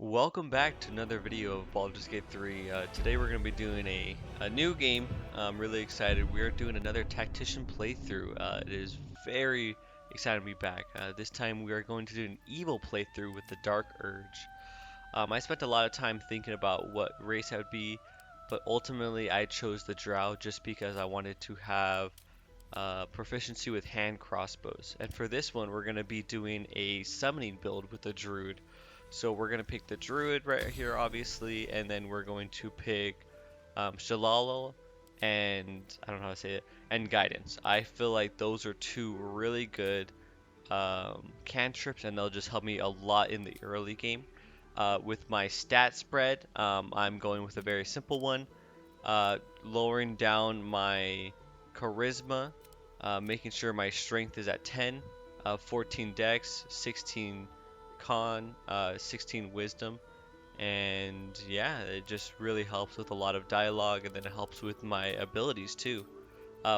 Welcome back to another video of Baldur's Gate 3. Today we're going to be doing a new game. I'm really excited. We are doing another Tactician playthrough. It is very exciting to be back. This time we are going to do an evil playthrough with the Dark Urge. I spent a lot of time thinking about what race I would be, but ultimately I chose the Drow just because I wanted to have proficiency with hand crossbows. And for this one we're going to be doing a summoning build with the Druid. So we're going to pick the Druid right here, obviously, and then we're going to pick Shalala and, I don't know how to say it, and Guidance. I feel like those are two really good cantrips, and they'll just help me a lot in the early game. With my stat spread, I'm going with a very simple one, lowering down my Charisma, making sure my Strength is at 10, 14 Dex, 16 Con, 16 Wisdom, and yeah, it just really helps with a lot of dialogue, and then it helps with my abilities too.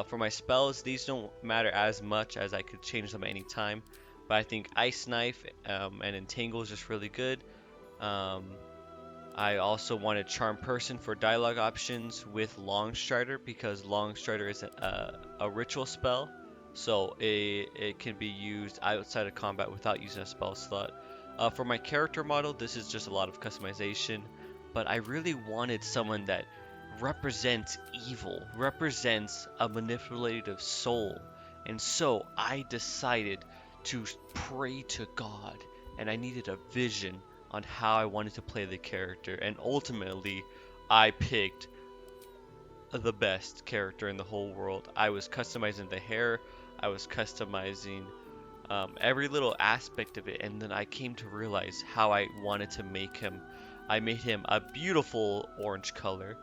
For my spells, these don't matter as much as I could change them at any time, but I think Ice Knife and Entangle is just really good. Um, I also wanted Charm Person for dialogue options with Longstrider because Longstrider is a ritual spell, so it can be used outside of combat without using a spell slot. For my character model, this is just a lot of customization, but I really wanted someone that represents evil, represents a manipulative soul, and so I decided to pray to God, and I needed a vision on how I wanted to play the character, and ultimately I picked the best character in the whole world. I was customizing the hair, I was customizing every little aspect of it, and then I came to realize how I wanted to make him. I made him a beautiful orange color,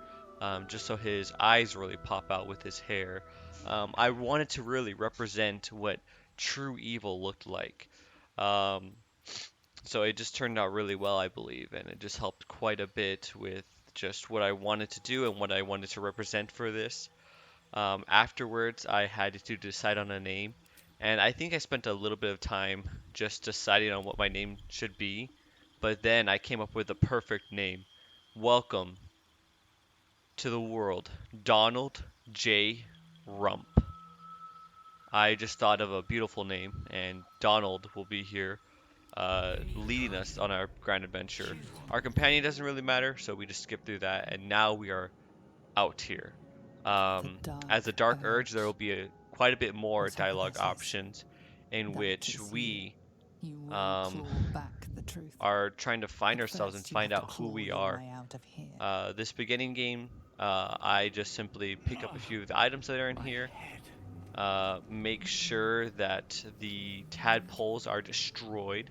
just so his eyes really pop out with his hair. I wanted to really represent what true evil looked like. Um, so it just turned out really well, I believe, and it just helped quite a bit with just what I wanted to do and what I wanted to represent for this. Afterwards, I had to decide on a name, and I think I spent a little bit of time just deciding on what my name should be, but then I came up with the perfect name. Welcome to the world, Donald J. Rump. I just thought of a beautiful name, and Donald will be here leading us on our grand adventure. Our companion doesn't really matter, so we just skip through that, and now we are out here. As a Dark Urge, there will be quite a bit more dialogue options in which we um, are trying to find ourselves and find out who we are. This beginning game, I just simply pick up a few of the items that are in here, make sure that the tadpoles are destroyed.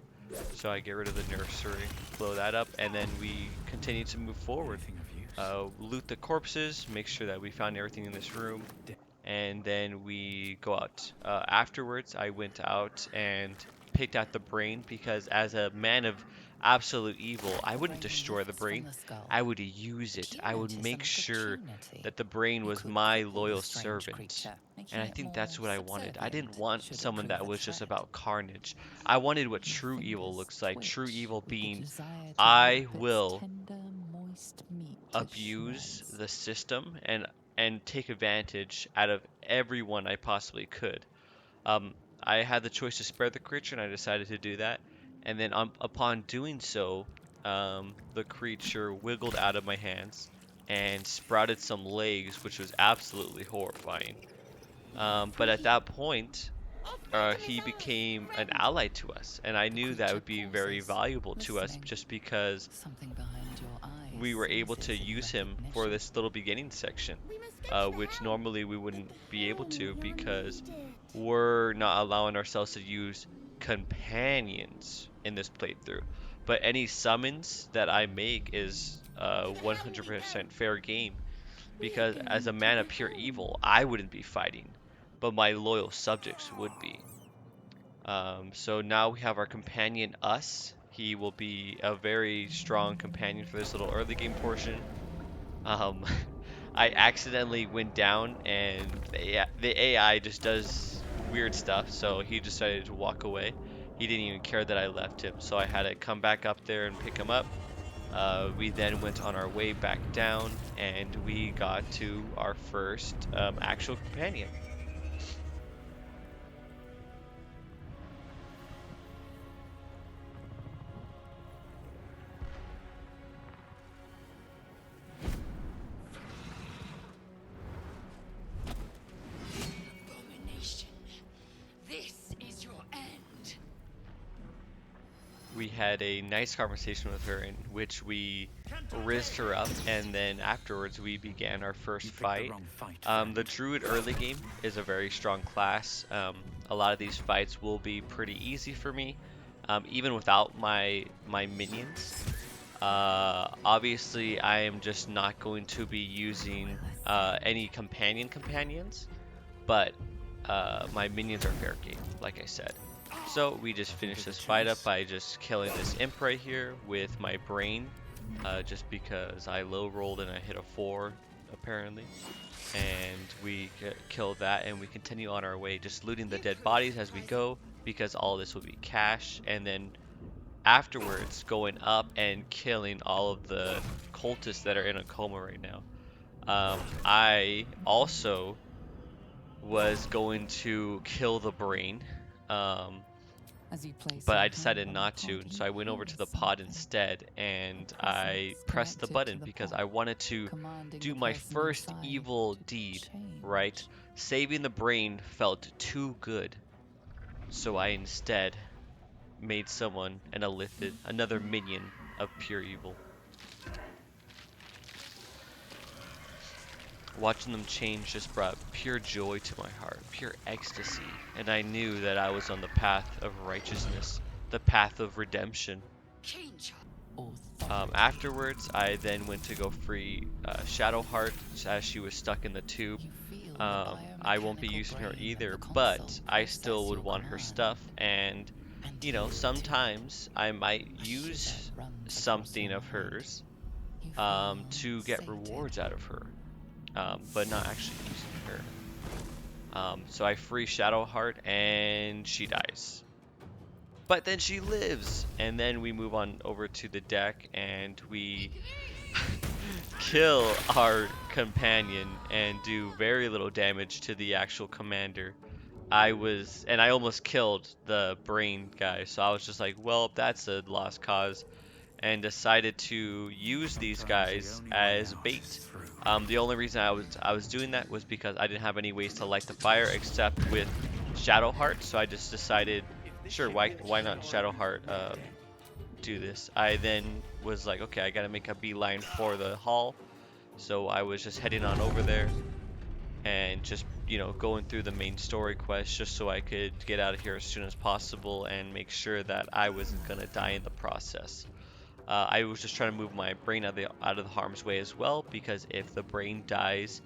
So I get rid of the nursery, blow that up, and then we continue to move forward. Loot the corpses, make sure that we found everything in this room, and then we go out. Afterwards, I went out and picked out the brain because as a man of absolute evil, I wouldn't destroy the brain. I would use it. I would make sure that the brain was my loyal servant. And I think that's what I wanted. I didn't want someone that was just about carnage. I wanted what true evil looks like. True evil being, I will abuse the system and take advantage out of everyone I possibly could. I had the choice to spare the creature, and I decided to do that. And then upon doing so, the creature wiggled out of my hands and sprouted some legs, which was absolutely horrifying. But at that point, he became an ally to us, and I knew that would be very valuable to us just because we were able to use him for this little beginning section, which normally we wouldn't be able to because we're not allowing ourselves to use companions in this playthrough. But any summons that I make is 100% fair game because as a man of pure evil, I wouldn't be fighting, but my loyal subjects would be. So now we have our companion, Us. He will be a very strong companion for this little early game portion. Um, I accidentally went down and the AI just does weird stuff, so he decided to walk away. He didn't even care that I left him, so I had to come back up there and pick him up. We then went on our way back down, and we got to our first actual companion. Abomination. This is your end. We had a nice conversation with her in which we rizzed her up, and then afterwards we began our first fight. The Druid early game is a very strong class. A lot of these fights will be pretty easy for me, even without my minions. Obviously, I am just not going to be using any companions, but my minions are fair game, like I said. So we just finished this fight up by just killing this imp right here with my brain, just because I low rolled and I hit a 4 apparently, and we killed that, and we continue on our way, just looting the dead bodies as we go, because all this will be cash, and then afterwards going up and killing all of the cultists that are in a coma right now. I also was going to kill the brain, um, but I decided not to, and so I went over to the pod instead, and I pressed the button because I wanted to do my first evil deed, right? Saving the brain felt too good, so I instead made someone an Illithid, another minion of pure evil. Watching them change just brought pure joy to my heart, pure ecstasy, and I knew that I was on the path of righteousness, the path of redemption. Afterwards, I then went to go free Shadowheart as she was stuck in the tube. I won't be using her either, but I still would want her stuff, and you know, sometimes I might use something of hers to get rewards out of her, but not actually using her. So I free Shadowheart and she dies. But then she lives, and then we move on over to the deck and we kill our companion and do very little damage to the actual commander. I almost killed the brain guy, so I was just like, well, that's a lost cause, and decided to use these guys as bait. The only reason I was doing that was because I didn't have any ways to light the fire except with Shadowheart, so I just decided, sure, why not Shadowheart do this? I then was like, okay, I gotta make a beeline for the hall, so I was just heading on over there and just, you know, going through the main story quest just so I could get out of here as soon as possible and make sure that I wasn't gonna die in the process. I was just trying to move my brain out of the harm's way as well, because if the brain dies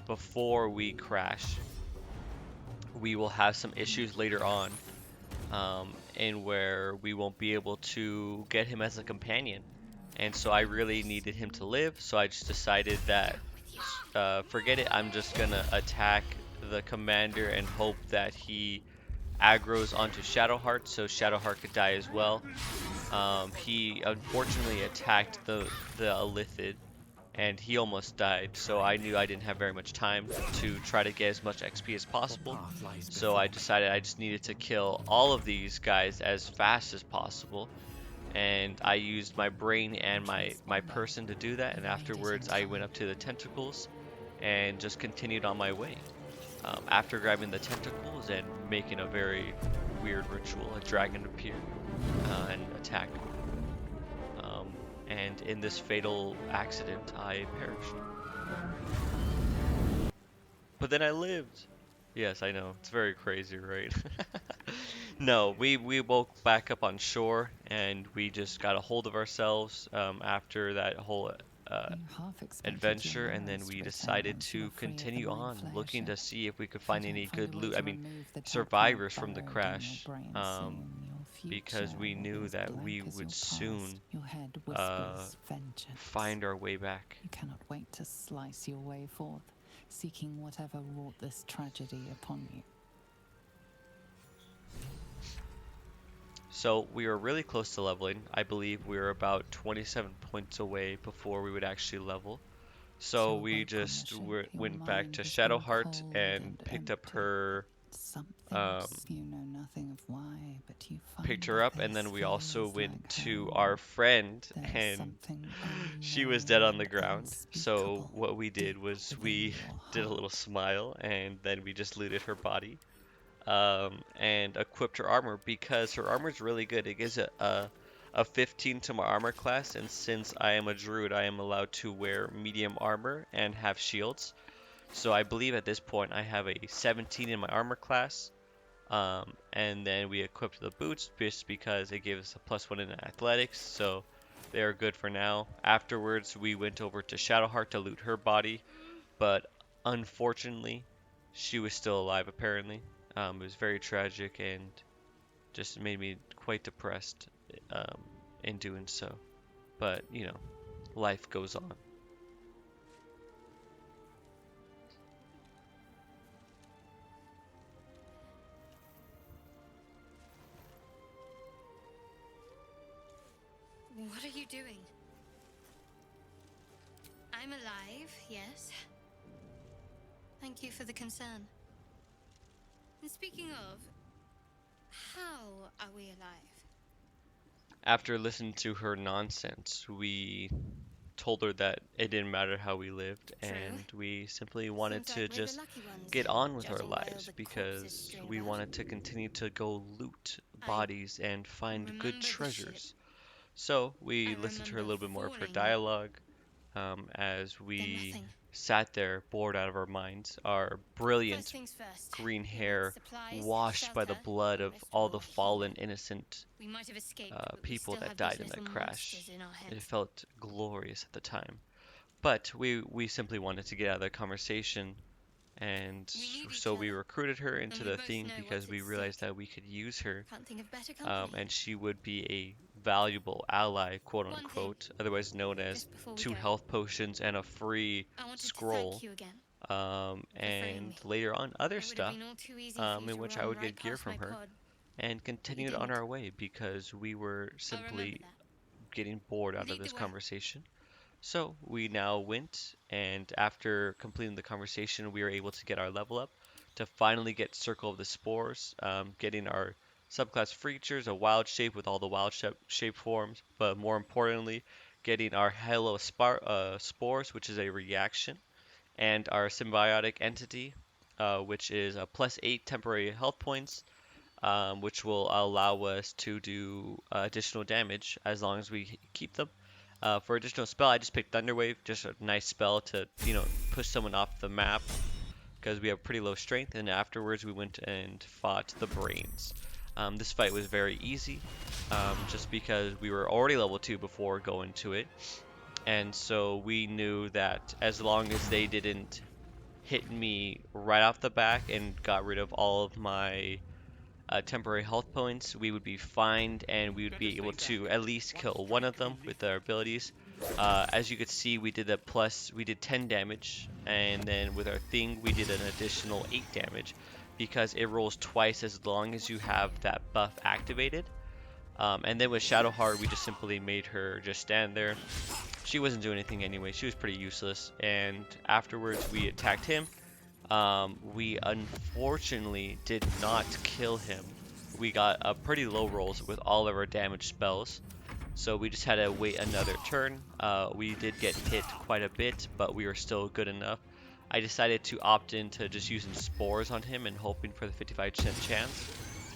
before we crash, we will have some issues later on, and where we won't be able to get him as a companion. And so I really needed him to live, so I just decided that forget it, I'm just gonna attack the commander and hope that he aggroes onto Shadowheart so Shadowheart could die as well. He unfortunately attacked the Illithid, and he almost died, so I knew I didn't have very much time to try to get as much XP as possible. So I decided I just needed to kill all of these guys as fast as possible, and I used my brain and my person to do that, and afterwards I went up to the tentacles and just continued on my way. After grabbing the tentacles and making a very weird ritual, a dragon appeared and attacked me. And in this fatal accident, I perished. But then I lived. Yes, I know. It's very crazy, right? No, we woke back up on shore and we just got a hold of ourselves after that whole adventure, and then we decided to continue on looking to see if we could find any good loot. I mean, survivors from the crash, because we knew that we would soon find our way back. You cannot wait to slice your way forth, seeking whatever wrought this tragedy upon you. So we were really close to leveling. I believe we were about 27 points away before we would actually level. So Till we wake on the just ship, your went back mind to has been Shadowheart cold and and picked up empty. her, um, Something's you know nothing of why, but you picked find her that up, and this then we also feels went like to our home. friend, There's and something she was dead on unknown the and ground. So unspeakable what we did deep was within we your did a little heart. smile, and then we just looted her body, and equipped her armor because her armor is really good. It gives a 15 to my armor class, and since I am a druid, I am allowed to wear medium armor and have shields. So I believe at this point I have a 17 in my armor class. And then we equipped the boots just because it gave us a +1 in athletics, so they are good for now. Afterwards, we went over to Shadowheart to loot her body, but unfortunately, she was still alive apparently. It was very tragic and just made me quite depressed um, in doing so. But, you know, life goes on. What are you doing? I'm alive, yes. Thank you for the concern. And speaking of, how are we alive? After listening to her nonsense, we told her that it didn't matter how we lived, True. and we simply wanted Seems like to we're the just lucky ones, get on with our judging by all lives the corpses because strewn we about. wanted to continue to go loot I bodies and find good remember the ship. treasures. So we I listened to her a remember little bit more of her falling, dialogue as then we nothing. sat there bored out of our minds, our First brilliant things first. green We need hair supplies, washed by the shelter, blood of most of all the all fallen healing. innocent We might have escaped, but we people still that have these died in little that crash. monsters in our It heads. felt glorious at the time. But we simply wanted to get out of that conversation, and We need each so we other, recruited her and into we the both thing know because what's we at realized stake. that we could use her, Can't think of better company. and she would be a valuable ally, quote One thing, unquote, otherwise known as just before we two go, health potions and a free I wanted to thank scroll, you again for freeing and me. later on other It would have stuff, been all too easy for you in to which I run would right get gear past from my her, pod, and but you continued on didn't. our way because we were I'll remember simply that. getting bored out of Lead this the way. conversation. So we now went, and after completing the conversation, we were able to get our level up to finally get Circle of the Spores, getting our subclass features, a wild shape with all the wild shape forms, but more importantly, getting our Halo Spores, which is a reaction, and our Symbiotic Entity, which is a +8 temporary health points, which will allow us to do additional damage as long as we keep them. For additional spell, I just picked Thunderwave, just a nice spell to, push someone off the map because we have pretty low strength. And afterwards, we went and fought the Brains. This fight was very easy, just because we were already level 2 before going to it. And so we knew that as long as they didn't hit me right off the back and got rid of all of my temporary health points, we would be fine, and we would be able to at least kill one of them with our abilities. As you could see, we did 10 damage, and then with our thing, we did an additional 8 damage because it rolls twice as long as you have that buff activated. And then with Shadowheart, we just simply made her just stand there. She wasn't doing anything anyway, she was pretty useless, and afterwards we attacked him. We unfortunately did not kill him. We got pretty low rolls with all of our damage spells, so we just had to wait another turn. We did get hit quite a bit, but we were still good enough. I decided to opt into just using spores on him and hoping for the 55% chance.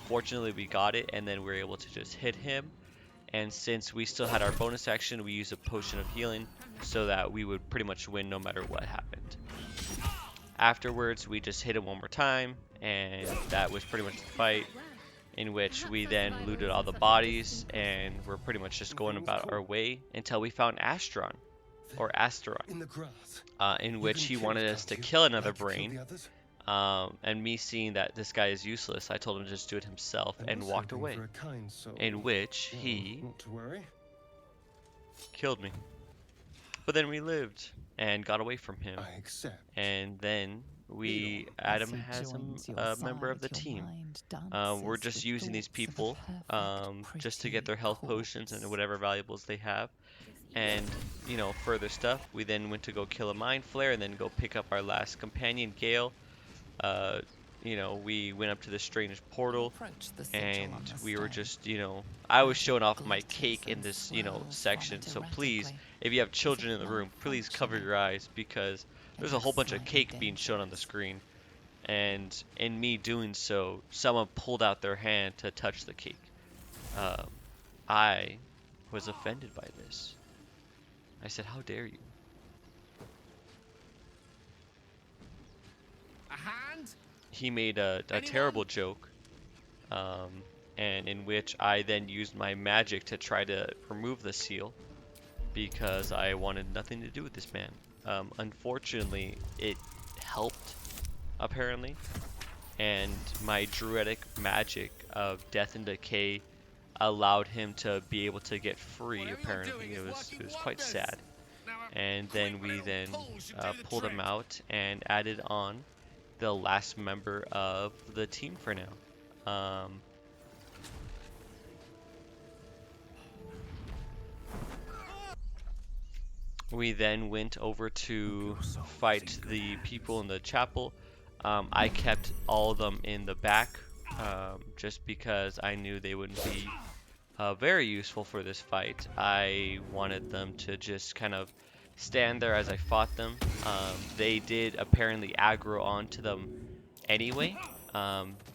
Fortunately, we got it, and then we were able to just hit him. And since we still had our bonus action, we used a potion of healing so that we would pretty much win no matter what happened. Afterwards, we just hit him one more time, and that was pretty much the fight, in which we then looted all the bodies, and we're pretty much just going about our way until we found Astron, or Asteron, In the grass. in You which can he kill wanted it, us to can't you? kill another Like you killed brain. the others? And me seeing that this guy is useless, I told him to just do it himself I and was walked hoping away, for a kind soul. in which Well, he not to worry. killed me. But then we lived. and got away from him. I accept. And then we, As Adam he has joins your a member of side, the your team. mind We're dances just with using these thoughts of a people perfect, just to get pretty their health potions and corpse. whatever valuables they have. And, you know, further stuff. We then went to go kill a mind flare and then go pick up our last companion, Gale. Uh, you know, we went up to this strange You portal approach the sigil on and the we were stone. just, I was Magic showing off my glitters cake in and this, swirls from section. it So please, erratically, if you have as if children in the room, please cover malfunctioning. your eyes because It there's a looks whole bunch of slightly cake being shown on the dangerous. screen. And in me doing so, someone pulled out their hand to touch the cake. Um, I was offended by this. I said, "How dare you?" A hand? He made a terrible Anyone? joke, and in which I then used my magic to try to remove the seal because I wanted nothing to do with this man. Unfortunately, it helped, apparently, and my druidic magic of death and decay allowed him to be able to get free. Whatever you're doing Apparently, is it working was quite wonders. sad. Now And a quick then we little then pull should do the pulled him trick. out and added on the last member of the team for now. We then went over to fight the people in the chapel. I kept all of them in the back just because I knew they wouldn't be very useful for this fight. I wanted them to just kind of stand there as I fought them. They did apparently aggro onto them anyway,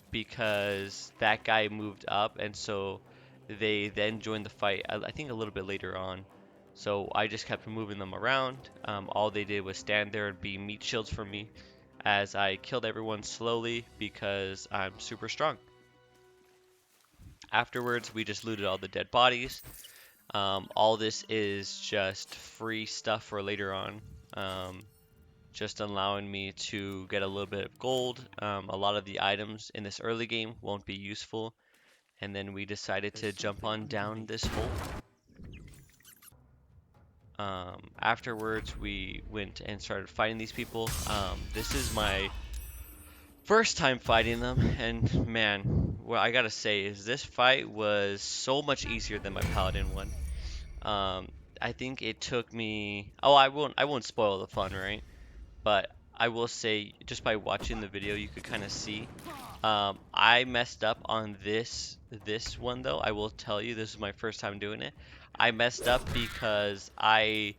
because that guy moved up, and so they then joined the fight, I think a little bit later on. So I just kept moving them around. All they did was stand there and be meat shields for me as I killed everyone slowly because I'm super strong. Afterwards, we just looted all the dead bodies. All this is just free stuff for later on. Just allowing me to get a little bit of gold. A lot of the items in this early game won't be useful. And then we decided to jump on down this hole. Afterwards, we went and started fighting these people. This is my first time fighting them, and man, what I gotta say is this fight was so much easier than my paladin one. Um, I think it took me. Oh, I won't spoil the fun, right? But I will say, just by watching the video, you could kind of see. I messed up on this one though. I will tell you, this is my first time doing it. I messed up because I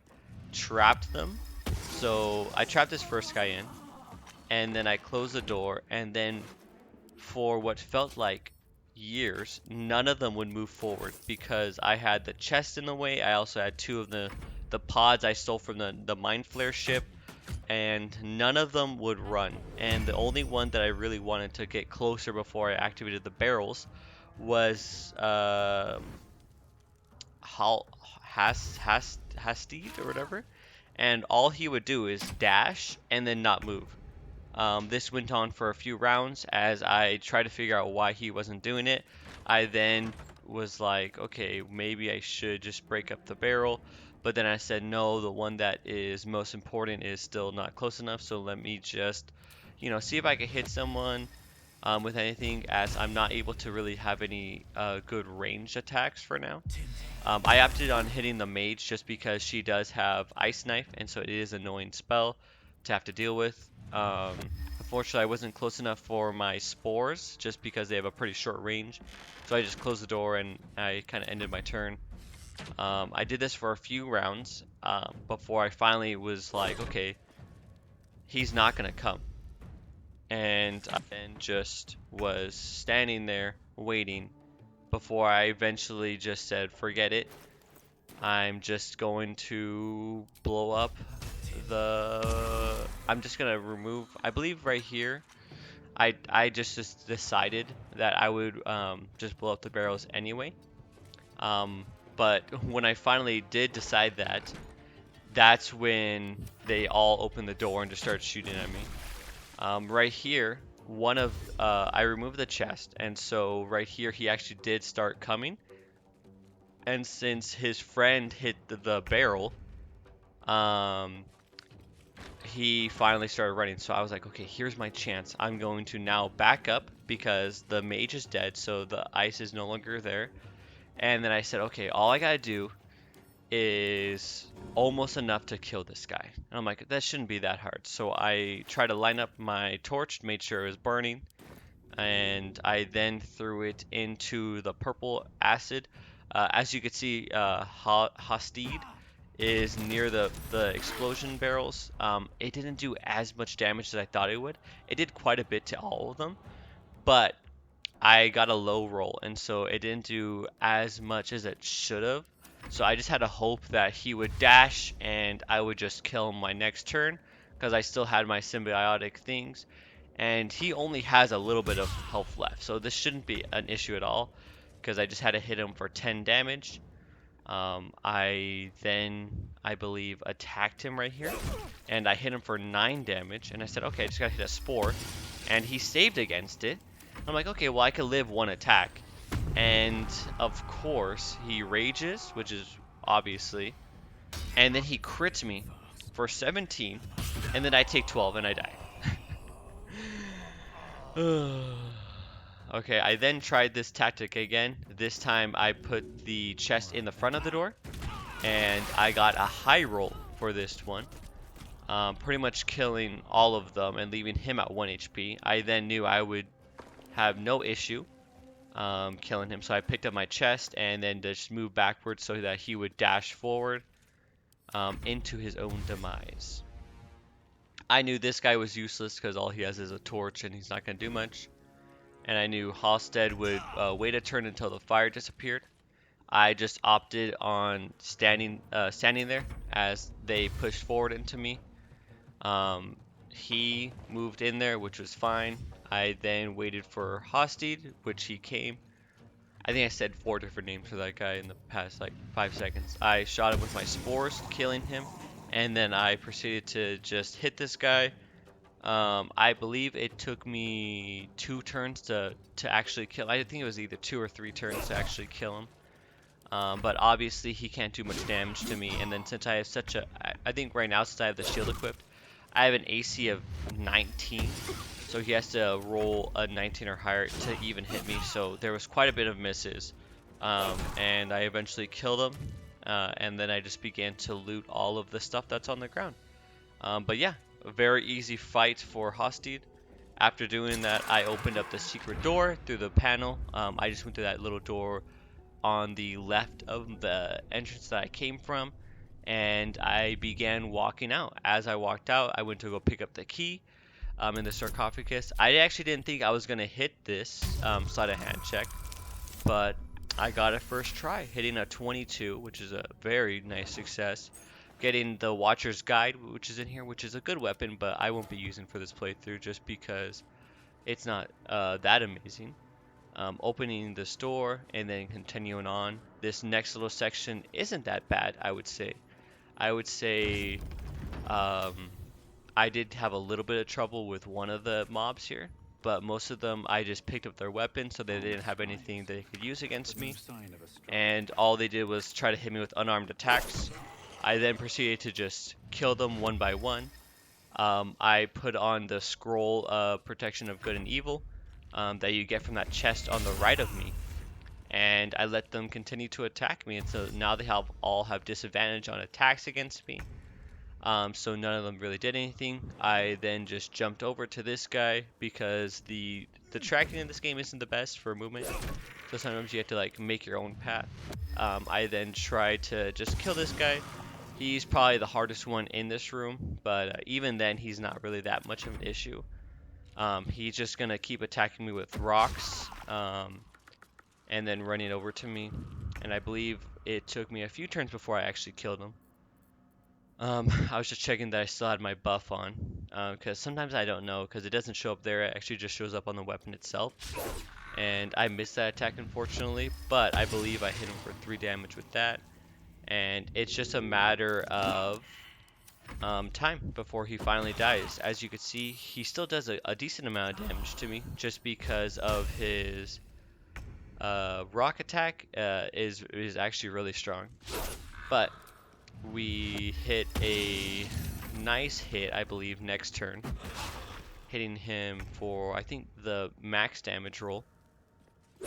trapped them. So I trapped this first guy in, and then I closed the door, and then for what felt like years, none of them would move forward because I had the chest in the way. I also had two of the pods I stole from the Mind Flare ship, and none of them would run. And the only one that I really wanted to get closer before I activated the barrels was Hastid or whatever. And all he would do is dash and then not move. This went on for a few rounds as I tried to figure out why he wasn't doing it. I then was like, okay, maybe I should just break up the barrel. But then I said, no, the one that is most important is still not close enough. So let me just, see if I can hit someone with anything, as I'm not able to really have any good ranged attacks for now. I opted on hitting the mage just because she does have Ice Knife, and so it is an annoying spell to have to deal with. Unfortunately, I wasn't close enough for my spores just because they have a pretty short range. So I just closed the door and I kind of ended my turn. I did this for a few rounds before I finally was like, okay, he's not going to come. And I then just was standing there waiting before I eventually just said, forget it. I'm just going to blow up I'm just gonna remove, I believe right here, I just decided that I would just blow up the barrels anyway. Um, but when I finally did decide that, that's when they all opened the door and just started shooting at me. Right here, I removed the chest, and so right here he actually did start coming. And since his friend hit the barrel, um, he finally started running. So I was like, okay, here's my chance. I'm going to now back up because the mage is dead, so the ice is no longer there. And then I said, okay, all I gotta do is almost enough to kill this guy. And I'm like, that shouldn't be that hard. So I tried to line up my torch, made sure it was burning, and I then threw it into the purple acid. As you can see, Hostede is near the explosion barrels. It didn't do as much damage as I thought it would. It did quite a bit to all of them, but I got a low roll, and so it didn't do as much as it should have. So I just had a hope that he would dash and I would just kill him my next turn because I still had my symbiotic things. And he only has a little bit of health left, so this shouldn't be an issue at all because I just had to hit him for 10 damage. I then, I believe, attacked him right here, and I hit him for 9 damage, and I said, okay, I just gotta hit a spore, and he saved against it. I'm like, okay, well, I could live one attack, and of course, he rages, which is obviously, and then he crits me for 17, and then I take 12 and I die. Okay, I then tried this tactic again. This time I put the chest in the front of the door, and I got a high roll for this one, pretty much killing all of them and leaving him at 1 HP. I then knew I would have no issue killing him, so I picked up my chest and then just moved backwards so that he would dash forward into his own demise. I knew this guy was useless because all he has is a torch and he's not going to do much. And I knew Halstead would wait a turn until the fire disappeared. I just opted on standing there as they pushed forward into me. He moved in there, which was fine. I then waited for Hostede, which he came. I think I said 4 different names for that guy in the past like 5 seconds. I shot him with my spores, killing him, and then I proceeded to just hit this guy. I believe it took me 2 turns to actually kill. I think it was either 2 or 3 turns to actually kill him. But obviously he can't do much damage to me. And then since I have such a, I think right now since I have the shield equipped, I have an AC of 19. So he has to roll a 19 or higher to even hit me. So there was quite a bit of misses. And I eventually killed him. And then I just began to loot all of the stuff that's on the ground. But yeah, a very easy fight for Hostede. After doing that, I opened up the secret door through the panel. I just went through that little door on the left of the entrance that I came from, and I began walking out. As I walked out, I went to go pick up the key in the sarcophagus. I actually didn't think I was going to hit this sleight of hand check, but I got it first try, hitting a 22, which is a very nice success. Getting the Watcher's Guide, which is in here, which is a good weapon, but I won't be using for this playthrough just because it's not that amazing. Opening the store and then continuing on. This next little section isn't that bad, I would say. I would say I did have a little bit of trouble with one of the mobs here, but most of them I just picked up their weapons so they didn't have anything they could use against me, and all they did was try to hit me with unarmed attacks. I then proceeded to just kill them one by one. I put on the scroll of protection of good and evil that you get from that chest on the right of me, and I let them continue to attack me, and so now they all have disadvantage on attacks against me. So none of them really did anything. I then just jumped over to this guy because the tracking in this game isn't the best for movement, so sometimes you have to like make your own path. I then tried to just kill this guy. He's probably the hardest one in this room, but even then he's not really that much of an issue. He's just gonna keep attacking me with rocks, and then running over to me. And I believe it took me a few turns before I actually killed him. I was just checking that I still had my buff on, because sometimes I don't know, because it doesn't show up there, it actually just shows up on the weapon itself. And I missed that attack unfortunately, but I believe I hit him for 3 damage with that. And it's just a matter of time before he finally dies. As you can see, he still does a decent amount of damage to me, just because of his rock attack is actually really strong. But we hit a nice hit, I believe, next turn, hitting him for, I think, the max damage roll,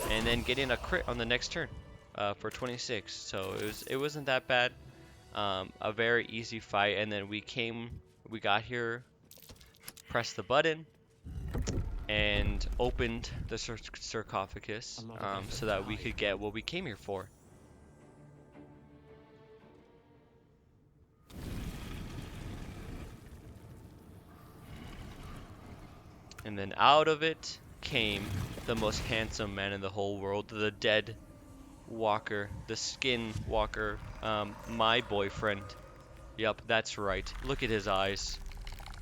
and then getting a crit on the next turn for 26. So it wasn't that bad. A very easy fight, and then we got here, pressed the button, and opened the sarcophagus so that we could get what we came here for. And then out of it came the most handsome man in the whole world, the dead walker, the skin walker, my boyfriend. Yup, that's right. Look at his eyes.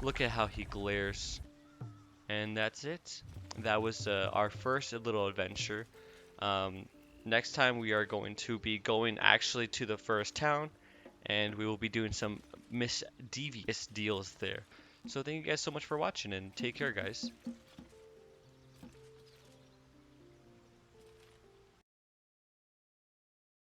Look at how he glares. And that's it. That was our first little adventure. Um, Next time we are going to be going actually to the first town, and we will be doing some misdevious deals there. So thank you guys so much for watching, and take care, guys.